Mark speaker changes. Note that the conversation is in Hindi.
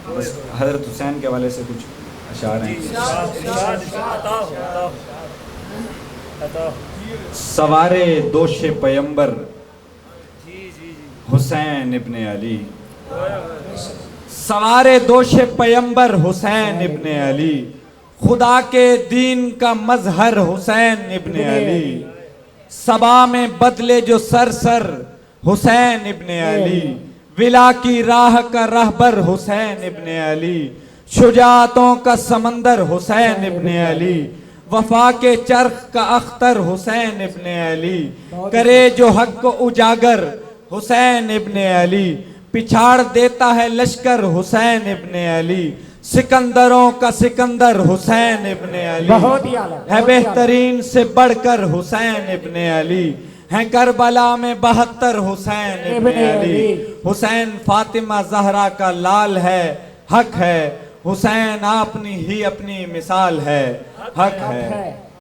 Speaker 1: बस हज़रत हुसैन के हवाले से कुछ अशार हैं। सवारे दोशे पैगंबर हुसैन इब्ने अली, सवारे दोशे पैगंबर हुसैन इब्ने अली, खुदा के दीन का मजहर हुसैन इब्ने अली, सबा में बदले जो सर सर हुसैन इब्ने अली, विला की राह का रहबर हुसैन इब्ने अली, शुजातों का समंदर हुसैन इब्ने अली, वफा के चरख का अख्तर हुसैन इब्ने अली, करे जो हक को उजागर हुसैन इब्ने अली, पिछाड़ देता है लश्कर हुसैन इब्ने अली, सिकंदरों का सिकंदर हुसैन इब्ने अली, है बेहतरीन से बढ़कर हुसैन इब्ने अली, है करबला में 72 हुसैन इब्ने अली, हुसैन फातिमा जहरा का लाल है, हक है हुसैन अपनी ही अपनी मिसाल है, हक है।